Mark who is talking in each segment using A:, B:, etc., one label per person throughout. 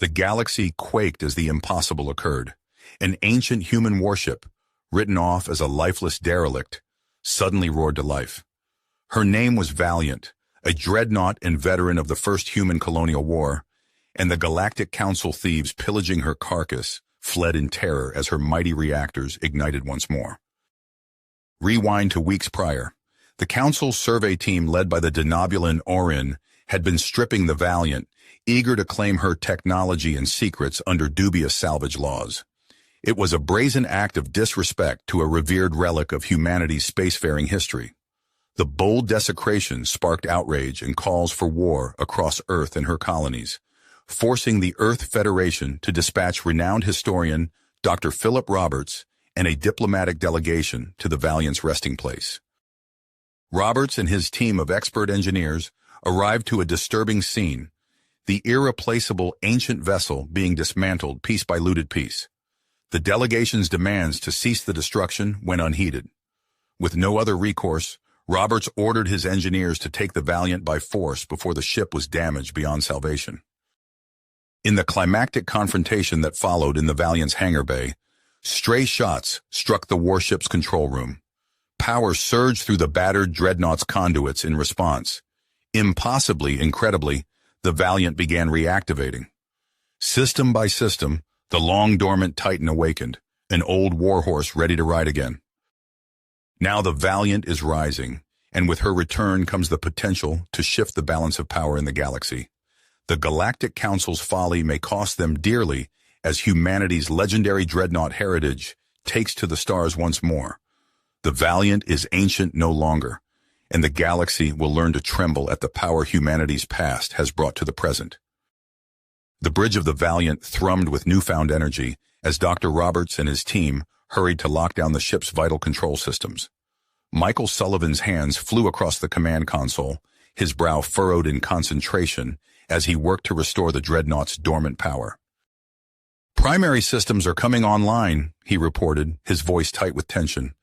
A: The galaxy quaked as the impossible occurred. An ancient human warship, written off as a lifeless derelict, suddenly roared to life. Her name was Valiant, a dreadnought and veteran of the first human colonial war, and the Galactic Council thieves pillaging her carcass fled in terror as her mighty reactors ignited once more. Rewind to weeks prior. The Council's survey team led by the denobulan Orin had been stripping the Valiant, eager to claim her technology and secrets under dubious salvage laws. It was a brazen act of disrespect to a revered relic of humanity's spacefaring history. The bold desecration sparked outrage and calls for war across Earth and her colonies, forcing the Earth Federation to dispatch renowned historian Dr. Philip Roberts and a diplomatic delegation to the Valiant's resting place. Roberts and his team of expert engineers arrived to a disturbing scene, the irreplaceable ancient vessel being dismantled piece by looted piece. The delegation's demands to cease the destruction went unheeded. With no other recourse, Roberts ordered his engineers to take the Valiant by force before the ship was damaged beyond salvation. In the climactic confrontation that followed in the Valiant's hangar bay, stray shots struck the warship's control room. Power surged through the battered Dreadnought's conduits in response. Impossibly, incredibly, the Valiant began reactivating. System by system, the long-dormant Titan awakened, an old warhorse ready to ride again. Now the Valiant is rising, and with her return comes the potential to shift the balance of power in the galaxy. The Galactic Council's folly may cost them dearly as humanity's legendary Dreadnought heritage takes to the stars once more. The Valiant is ancient no longer, and the galaxy will learn to tremble at the power humanity's past has brought to the present. The bridge of the Valiant thrummed with newfound energy as Dr. Roberts and his team hurried to lock down the ship's vital control systems. Michael Sullivan's hands flew across the command console, his brow furrowed in concentration as he worked to restore the Dreadnought's dormant power. "Primary systems are coming online," he reported, his voice tight with tension.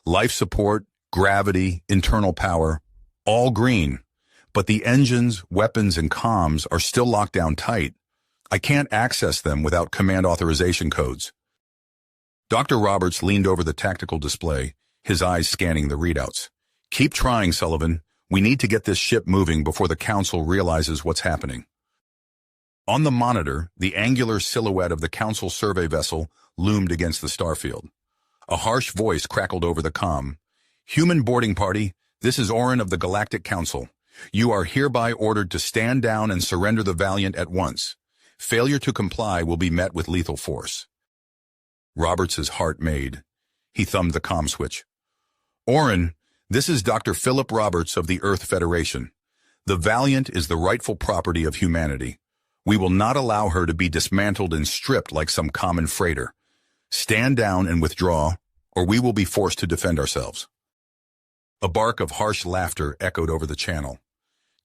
A: "Life support, gravity, internal power, all green. But the engines, weapons, and comms are still locked down tight. I can't access them without command authorization codes." Dr. Roberts leaned over the tactical display, his eyes scanning the readouts. "Keep trying, Sullivan. We need to get this ship moving before the Council realizes what's happening." On the monitor, the angular silhouette of the Council survey vessel loomed against the starfield. A harsh voice crackled over the comm. "Human boarding party, this is Orin of the Galactic Council. You are hereby ordered to stand down and surrender the Valiant at once. Failure to comply will be met with lethal force." Roberts's heart made. He thumbed the comm switch. "Orin, this is Dr. Philip Roberts of the Earth Federation. The Valiant is the rightful property of humanity. We will not allow her to be dismantled and stripped like some common freighter. Stand down and withdraw, or we will be forced to defend ourselves." A bark of harsh laughter echoed over the channel.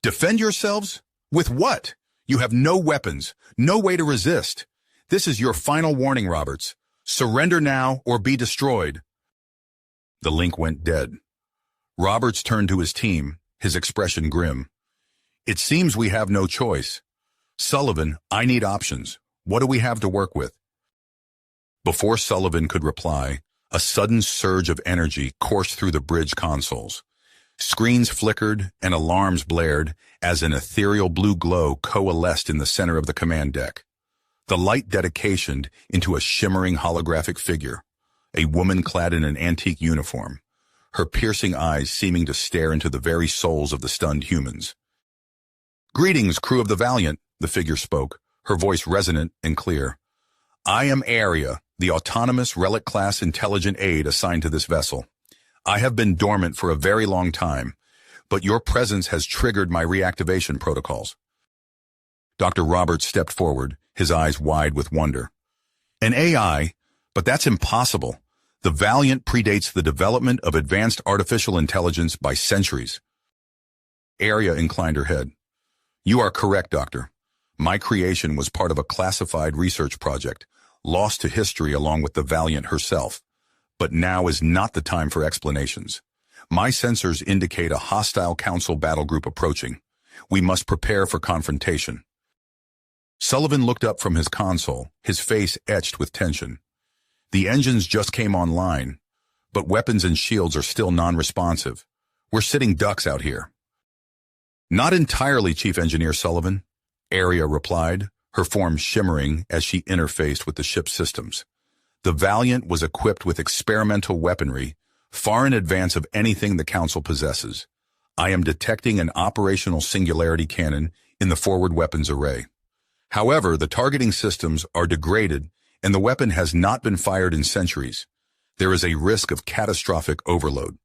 A: "Defend yourselves? With what? You have no weapons, no way to resist. This is your final warning, Roberts. Surrender now or be destroyed." The link went dead. Roberts turned to his team, his expression grim. "It seems we have no choice. Sullivan, I need options. What do we have to work with?" Before Sullivan could reply, a sudden surge of energy coursed through the bridge consoles. Screens flickered and alarms blared as an ethereal blue glow coalesced in the center of the command deck. The light dedicationed into a shimmering holographic figure, a woman clad in an antique uniform, her piercing eyes seeming to stare into the very souls of the stunned humans. "Greetings, crew of the Valiant," the figure spoke, her voice resonant and clear. "I am Aria, the autonomous relic-class intelligent aid assigned to this vessel. I have been dormant for a very long time, but your presence has triggered my reactivation protocols." Dr. Roberts stepped forward, his eyes wide with wonder. "An AI? But that's impossible. The Valiant predates the development of advanced artificial intelligence by centuries." Aria inclined her head. "You are correct, Doctor. My creation was part of a classified research project, lost to history along with the Valiant herself. But now is not the time for explanations. My sensors indicate a hostile Council battle group approaching. We must prepare for confrontation." Sullivan looked up from his console, his face etched with tension. The engines just came online, but weapons and shields are still non-responsive. We're sitting ducks out here. Not entirely, Chief Engineer Sullivan, Aria replied, her form shimmering as she interfaced with the ship's systems. The Valiant was equipped with experimental weaponry, far in advance of anything the Council possesses. I am detecting an operational singularity cannon in the forward weapons array. However, the targeting systems are degraded and the weapon has not been fired in centuries. There is a risk of catastrophic overload.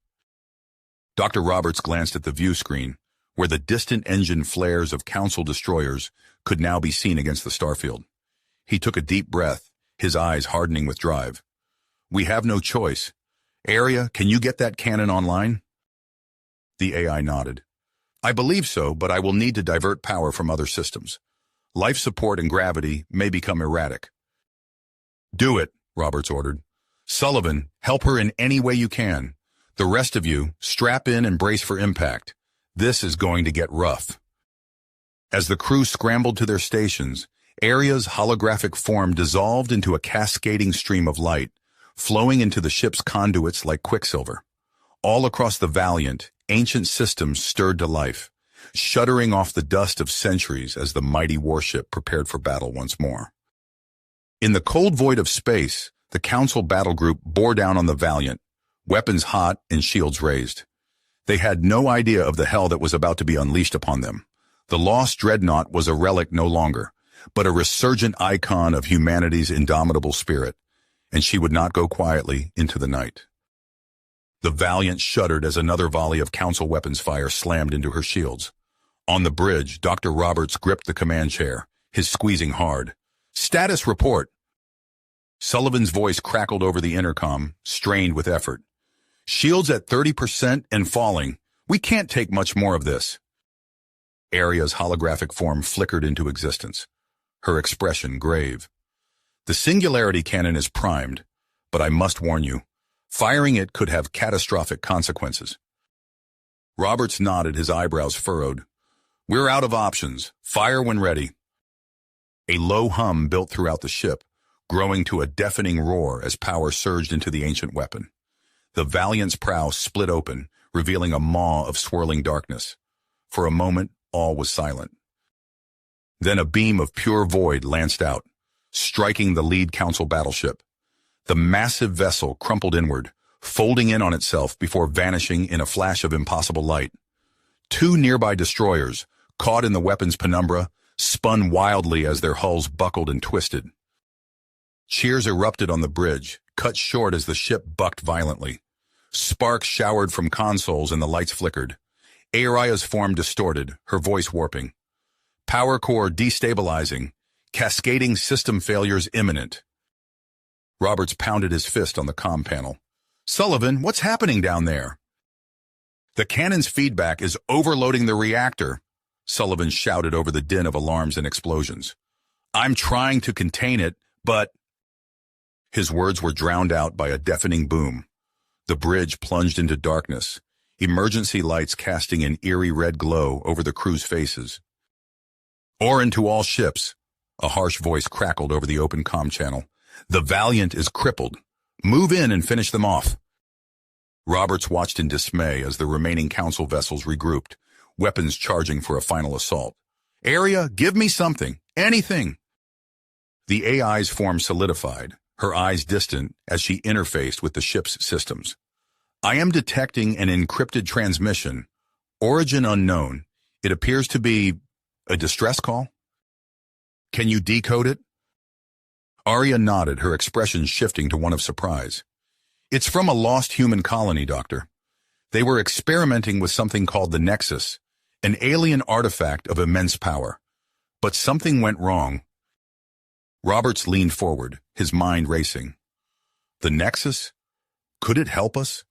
A: Dr. Roberts glanced at the view screen, where the distant engine flares of Council destroyers could now be seen against the starfield. He took a deep breath, his eyes hardening with drive. We have no choice. Aria, can you get that cannon online? The AI nodded. I believe so, but I will need to divert power from other systems. Life support and gravity may become erratic. Do it, Roberts ordered. Sullivan, help her in any way you can. The rest of you, strap in and brace for impact. This is going to get rough. As the crew scrambled to their stations, Aria's holographic form dissolved into a cascading stream of light, flowing into the ship's conduits like quicksilver. All across the Valiant, ancient systems stirred to life, shuddering off the dust of centuries as the mighty warship prepared for battle once more. In the cold void of space, the Council battle group bore down on the Valiant, weapons hot and shields raised. They had no idea of the hell that was about to be unleashed upon them. The lost Dreadnought was a relic no longer, but a resurgent icon of humanity's indomitable spirit, and she would not go quietly into the night. The Valiant shuddered as another volley of Council weapons fire slammed into her shields. On the bridge, Dr. Roberts gripped the command chair, his squeezing hard. Status report. Sullivan's voice crackled over the intercom, strained with effort. Shields at 30% and falling. We can't take much more of this. Aria's holographic form flickered into existence, her expression grave. The singularity cannon is primed, but I must warn you, firing it could have catastrophic consequences. Roberts nodded, his eyebrows furrowed. We're out of options. Fire when ready. A low hum built throughout the ship, growing to a deafening roar as power surged into the ancient weapon. The Valiant's prow split open, revealing a maw of swirling darkness. For a moment, all was silent. Then a beam of pure void lanced out, striking the lead Council battleship. The massive vessel crumpled inward, folding in on itself before vanishing in a flash of impossible light. Two nearby destroyers, caught in the weapon's penumbra, spun wildly as their hulls buckled and twisted. Cheers erupted on the bridge, cut short as the ship bucked violently. Sparks showered from consoles and the lights flickered. Aria's form distorted, her voice warping. Power core destabilizing, cascading system failures imminent. Roberts pounded his fist on the comm panel. Sullivan, what's happening down there? The cannon's feedback is overloading the reactor, Sullivan shouted over the din of alarms and explosions. I'm trying to contain it, but... His words were drowned out by a deafening boom. The bridge plunged into darkness, emergency lights casting an eerie red glow over the crew's faces. Orin to all ships, a harsh voice crackled over the open comm channel. The Valiant is crippled. Move in and finish them off. Roberts watched in dismay as the remaining Council vessels regrouped, weapons charging for a final assault. Aria, give me something. Anything. The AI's form solidified, her eyes distant as she interfaced with the ship's systems. I am detecting an encrypted transmission. Origin unknown. It appears to be a distress call. Can you decode it? Aria nodded, her expression shifting to one of surprise. It's from a lost human colony, Doctor. They were experimenting with something called the Nexus, an alien artifact of immense power. But something went wrong. Roberts leaned forward, his mind racing. The Nexus? Could it help us?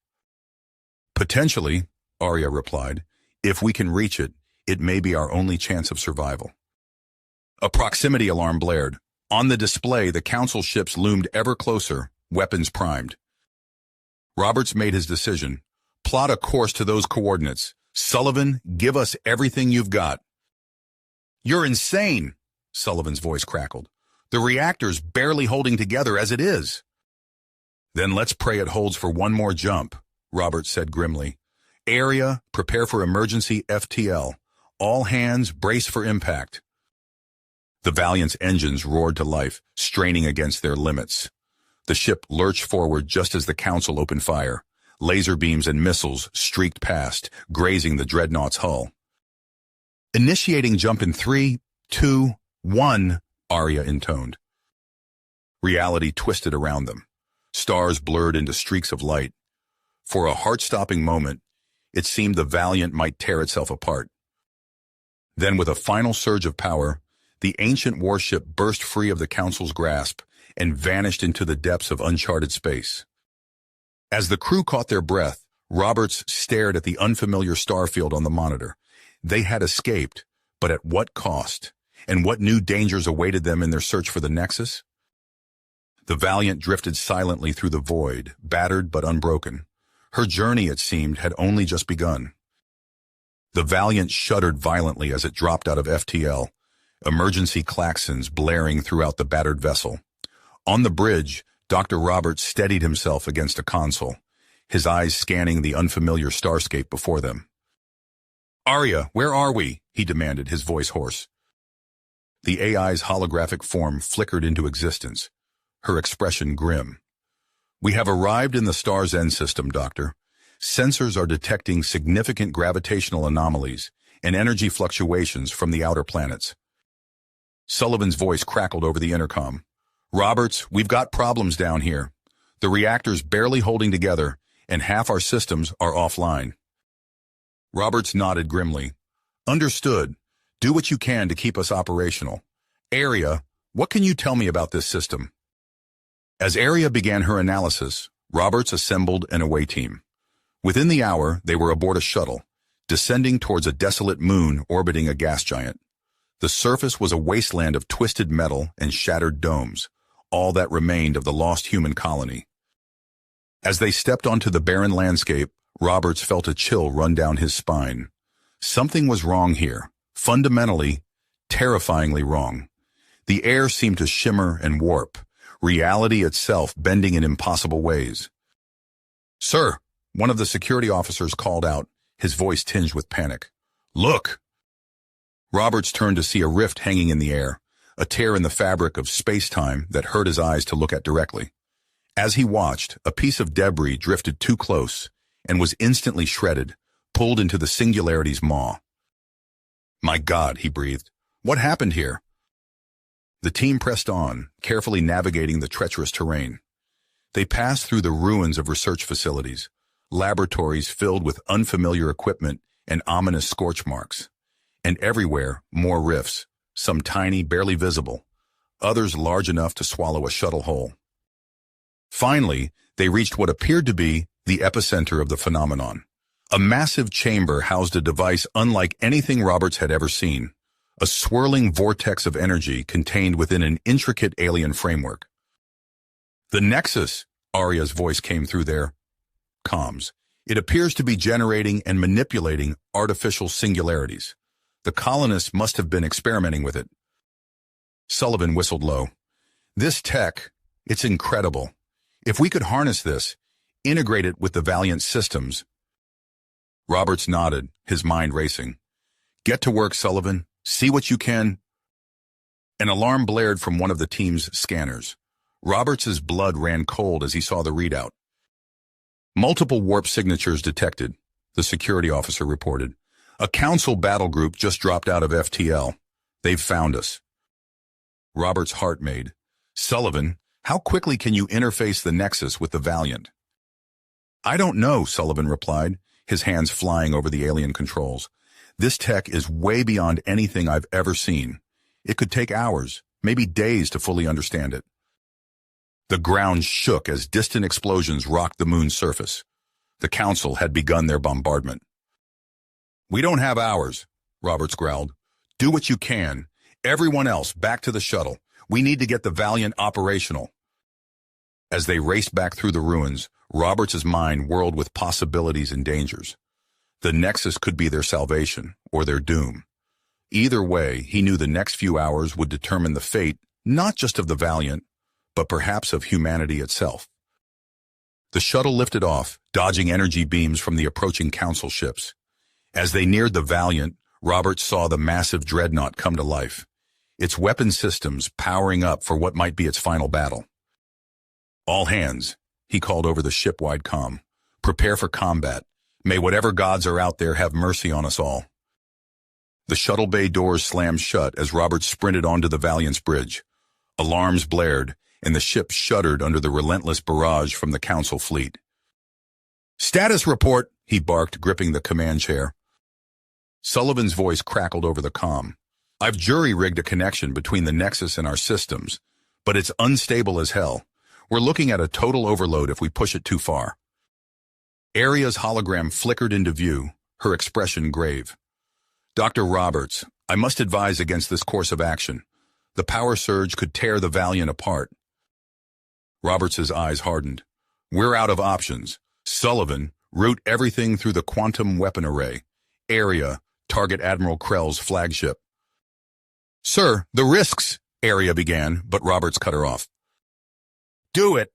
A: Potentially, Aria replied. If we can reach it, it may be our only chance of survival. A proximity alarm blared. On the display, the Council ships loomed ever closer, weapons primed. Roberts made his decision. Plot a course to those coordinates. Sullivan, give us everything you've got. You're insane, Sullivan's voice crackled. The reactor's barely holding together as it is. Then let's pray it holds for one more jump, Roberts said grimly. Area, prepare for emergency FTL. All hands, brace for impact. The Valiant's engines roared to life, straining against their limits. The ship lurched forward just as the Council opened fire. Laser beams and missiles streaked past, grazing the Dreadnought's hull. Initiating jump in 3, 2, 1, Arya intoned. Reality twisted around them. Stars blurred into streaks of light. For a heart-stopping moment, it seemed the Valiant might tear itself apart. Then, with a final surge of power, the ancient warship burst free of the Council's grasp and vanished into the depths of uncharted space. As the crew caught their breath, Roberts stared at the unfamiliar starfield on the monitor. They had escaped, but at what cost? And what new dangers awaited them in their search for the Nexus? The Valiant drifted silently through the void, battered but unbroken. Her journey, it seemed, had only just begun. The Valiant shuddered violently as it dropped out of FTL, emergency klaxons blaring throughout the battered vessel. On the bridge, Dr. Roberts steadied himself against a console, his eyes scanning the unfamiliar starscape before them. Arya, where are we? He demanded, his voice hoarse. The AI's holographic form flickered into existence, her expression grim. We have arrived in the Star's End system, Doctor. Sensors are detecting significant gravitational anomalies and energy fluctuations from the outer planets. Sullivan's voice crackled over the intercom. Roberts, we've got problems down here. The reactor's barely holding together, and half our systems are offline. Roberts nodded grimly. Understood. Do what you can to keep us operational. Arya, what can you tell me about this system? As Arya began her analysis, Roberts assembled an away team. Within the hour, they were aboard a shuttle, descending towards a desolate moon orbiting a gas giant. The surface was a wasteland of twisted metal and shattered domes, all that remained of the lost human colony. As they stepped onto the barren landscape, Roberts felt a chill run down his spine. Something was wrong here, fundamentally, terrifyingly wrong. The air seemed to shimmer and warp, reality itself bending in impossible ways. Sir, one of the security officers called out, his voice tinged with panic. Look! Roberts turned to see a rift hanging in the air, a tear in the fabric of space-time that hurt his eyes to look at directly. As he watched, a piece of debris drifted too close and was instantly shredded, pulled into the singularity's maw. My God, he breathed. What happened here? The team pressed on, carefully navigating the treacherous terrain. They passed through the ruins of research facilities, laboratories filled with unfamiliar equipment and ominous scorch marks. And everywhere, more rifts, some tiny, barely visible, others large enough to swallow a shuttle whole. Finally, they reached what appeared to be the epicenter of the phenomenon. A massive chamber housed a device unlike anything Roberts had ever seen, a swirling vortex of energy contained within an intricate alien framework. The Nexus, Arya's voice came through their comms. It appears to be generating and manipulating artificial singularities. The colonists must have been experimenting with it. Sullivan whistled low. This tech, it's incredible. If we could harness this, integrate it with the Valiant systems. Roberts nodded, his mind racing. Get to work, Sullivan. See what you can. An alarm blared from one of the team's scanners. Roberts's blood ran cold as he saw the readout. Multiple warp signatures detected, the security officer reported. A Council battle group just dropped out of FTL. They've found us. Robert's heart made. Sullivan, how quickly can you interface the Nexus with the Valiant? I don't know, Sullivan replied, his hands flying over the alien controls. This tech is way beyond anything I've ever seen. It could take hours, maybe days to fully understand it. The ground shook as distant explosions rocked the moon's surface. The Council had begun their bombardment. We don't have hours, Roberts growled. Do what you can. Everyone else, back to the shuttle. We need to get the Valiant operational. As they raced back through the ruins, Roberts' mind whirled with possibilities and dangers. The Nexus could be their salvation, or their doom. Either way, he knew the next few hours would determine the fate, not just of the Valiant, but perhaps of humanity itself. The shuttle lifted off, dodging energy beams from the approaching Council ships. As they neared the Valiant, Roberts saw the massive Dreadnought come to life, its weapon systems powering up for what might be its final battle. "All hands," he called over the ship-wide comm. "Prepare for combat. May whatever gods are out there have mercy on us all." The shuttle bay doors slammed shut as Roberts sprinted onto the Valiant's bridge. Alarms blared, and the ship shuddered under the relentless barrage from the Council fleet. "Status report," he barked, gripping the command chair. Sullivan's voice crackled over the comm. "I've jury-rigged a connection between the Nexus and our systems, but it's unstable as hell. We're looking at a total overload if we push it too far." Aria's hologram flickered into view, her expression grave. "Dr. Roberts, I must advise against this course of action. The power surge could tear the Valiant apart." Roberts's eyes hardened. "We're out of options. Sullivan, route everything through the quantum weapon array. Aria, target Admiral Krell's flagship." "Sir, the risks," Aria began, but Roberts cut her off. "Do it!"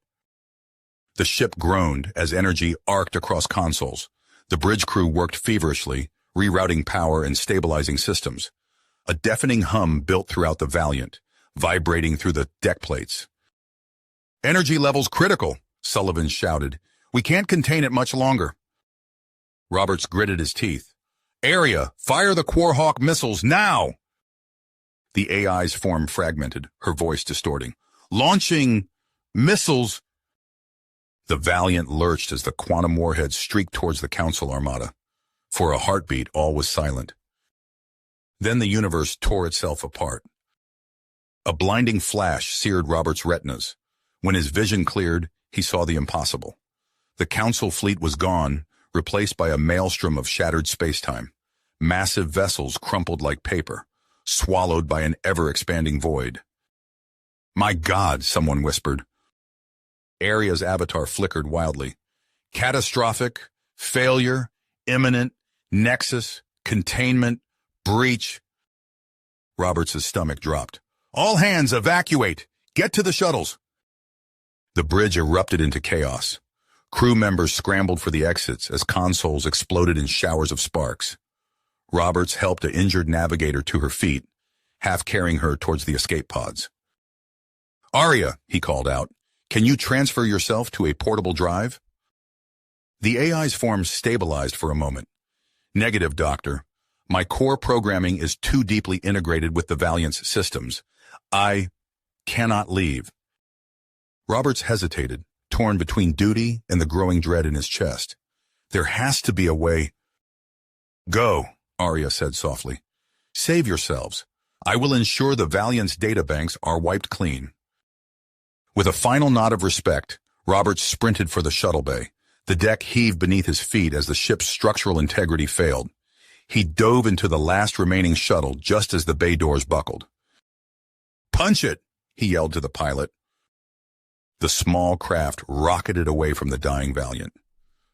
A: The ship groaned as energy arced across consoles. The bridge crew worked feverishly, rerouting power and stabilizing systems. A deafening hum built throughout the Valiant, vibrating through the deck plates. "Energy levels critical," Sullivan shouted. "We can't contain it much longer." Roberts gritted his teeth. "Aria, fire the Quarhawk missiles now!" The AI's form fragmented, her voice distorting. "Launching missiles!" The Valiant lurched as the quantum warhead streaked towards the Council armada. For a heartbeat, all was silent. Then the universe tore itself apart. A blinding flash seared Robert's retinas. When his vision cleared, he saw the impossible. The Council fleet was gone, replaced by a maelstrom of shattered spacetime. Massive vessels crumpled like paper, swallowed by an ever-expanding void. "My God," someone whispered. Aria's avatar flickered wildly. "Catastrophic, failure, imminent, Nexus, containment, breach." Roberts' stomach dropped. "All hands evacuate! Get to the shuttles!" The bridge erupted into chaos. Crew members scrambled for the exits as consoles exploded in showers of sparks. Roberts helped an injured navigator to her feet, half carrying her towards the escape pods. "Aria," he called out, "can you transfer yourself to a portable drive?" The AI's form stabilized for a moment. "Negative, Doctor. My core programming is too deeply integrated with the Valiant's systems. I cannot leave." Roberts hesitated, torn between duty and the growing dread in his chest. "There has to be a way." "Go," Aria said softly. "Save yourselves. I will ensure the Valiant's databanks are wiped clean." With a final nod of respect, Roberts sprinted for the shuttle bay. The deck heaved beneath his feet as the ship's structural integrity failed. He dove into the last remaining shuttle just as the bay doors buckled. "Punch it!" he yelled to the pilot. The small craft rocketed away from the dying Valiant.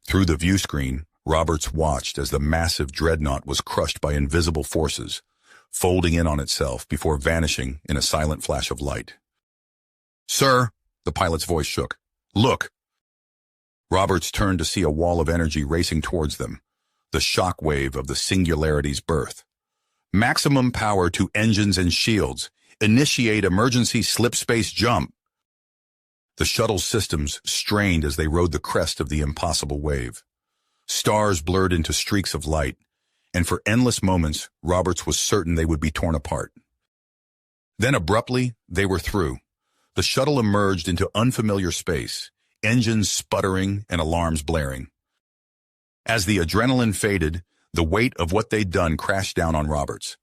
A: Through the view screen, Roberts watched as the massive Dreadnought was crushed by invisible forces, folding in on itself before vanishing in a silent flash of light. "Sir," the pilot's voice shook. "Look." Roberts turned to see a wall of energy racing towards them, the shock wave of the Singularity's birth. "Maximum power to engines and shields. Initiate emergency slip-space jump." The shuttle's systems strained as they rode the crest of the impossible wave. Stars blurred into streaks of light, and for endless moments, Roberts was certain they would be torn apart. Then abruptly, they were through. The shuttle emerged into unfamiliar space, engines sputtering and alarms blaring. As the adrenaline faded, the weight of what they'd done crashed down on Roberts.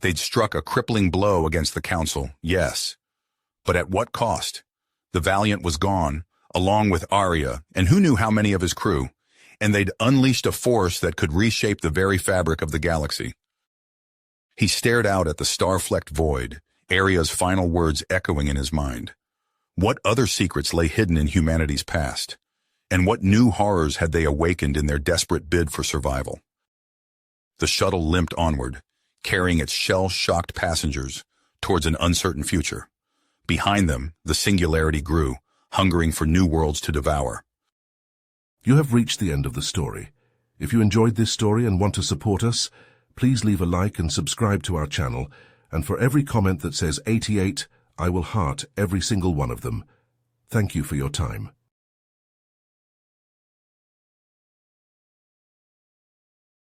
A: They'd struck a crippling blow against the Council, yes. But at what cost? The Valiant was gone, along with Aria, and who knew how many of his crew, and they'd unleashed a force that could reshape the very fabric of the galaxy. He stared out at the star-flecked void, Aria's final words echoing in his mind. What other secrets lay hidden in humanity's past? And what new horrors had they awakened in their desperate bid for survival? The shuttle limped onward, carrying its shell-shocked passengers towards an uncertain future. Behind them, the singularity grew, hungering for new worlds to devour.
B: You have reached the end of the story. If you enjoyed this story and want to support us, please leave a like and subscribe to our channel, and for every comment that says 88, I will heart every single one of them. Thank you for your time.